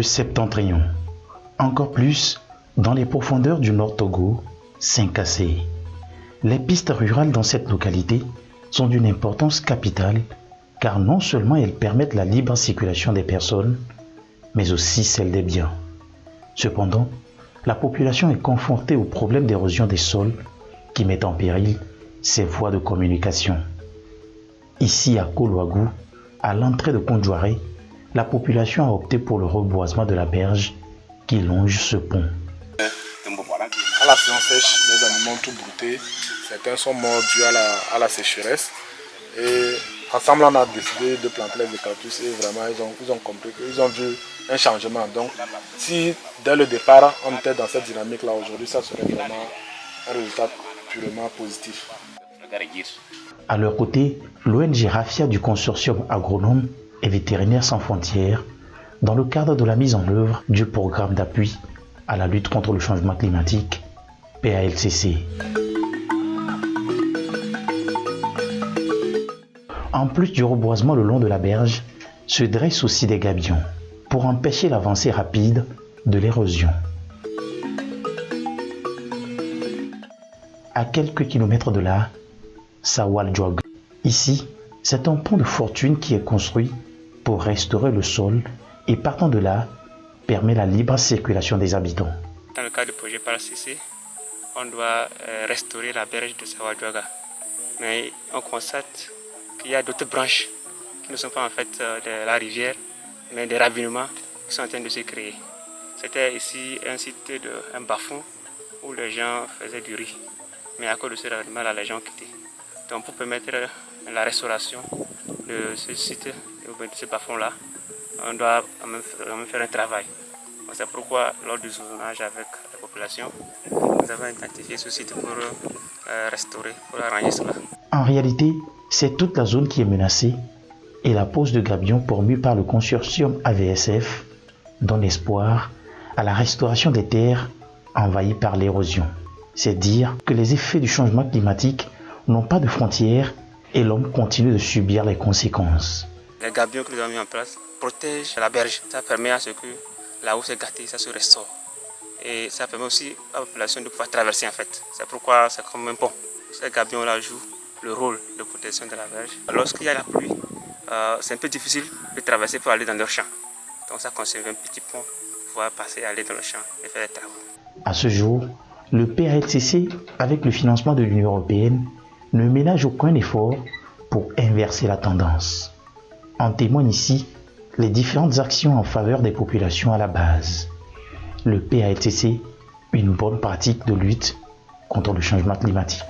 Septentrion, encore plus dans les profondeurs du Nord Togo, Saint-Cassé. Les pistes rurales dans cette localité sont d'une importance capitale car non seulement elles permettent la libre circulation des personnes, mais aussi celle des biens. Cependant, la population est confrontée au problème d'érosion des sols qui met en péril ses voies de communication. Ici à Kolwagou, à l'entrée de Kondjouaré, la population a opté pour le reboisement de la berge qui longe ce pont. À la saison sèche, les animaux ont tout brouté. Certains sont morts dû à la sécheresse. Et ensemble, on a décidé de planter les eucalyptus et vraiment, ils ont compris qu'ils ont vu un changement. Donc, si dès le départ, on était dans cette dynamique-là aujourd'hui, ça serait vraiment un résultat purement positif. À leur côté, l'ONG Rafia du consortium agronome et vétérinaires sans frontières, dans le cadre de la mise en œuvre du programme d'appui à la lutte contre le changement climatique, PALCC. En plus du reboisement le long de la berge, se dressent aussi des gabions pour empêcher l'avancée rapide de l'érosion. À quelques kilomètres de là, Sawal-Djouag. Ici, c'est un pont de fortune qui est construit pour restaurer le sol et partant de là, permet la libre circulation des habitants. Dans le cadre du projet PALCC, on doit restaurer la berge de Sawal-Djouag. Mais on constate qu'il y a d'autres branches qui ne sont pas en fait de la rivière, mais des ravinements qui sont en train de se créer. C'était ici un site un bas-fond où les gens faisaient du riz. Mais à cause de ce ravinement, les gens ont quitté. Donc pour permettre la restauration de ce site, de ce bas-fond-là, on doit même faire un travail. C'est pourquoi lors du zonage avec la population, nous avons identifié ce site pour restaurer, pour arranger cela. En réalité, c'est toute la zone qui est menacée et la pose de gabions promus par le consortium AVSF donne espoir à la restauration des terres envahies par l'érosion. C'est dire que les effets du changement climatique n'ont pas de frontières et l'homme continue de subir les conséquences. Les gabions que nous avons mis en place protègent la berge. Ça permet à ce que là où c'est gâté, ça se restaure. Et ça permet aussi à la population de pouvoir traverser en fait. C'est pourquoi c'est comme un pont. Ces gabions-là jouent le rôle de protection de la berge. Lorsqu'il y a la pluie, c'est un peu difficile de traverser pour aller dans leur champ. Donc ça conserve un petit pont pour pouvoir passer, aller dans le champ et faire les travaux. À ce jour, le PALCC, avec le financement de l'Union européenne, ne ménage aucun effort pour inverser la tendance. En témoignent ici les différentes actions en faveur des populations à la base. Le PALCC, une bonne pratique de lutte contre le changement climatique.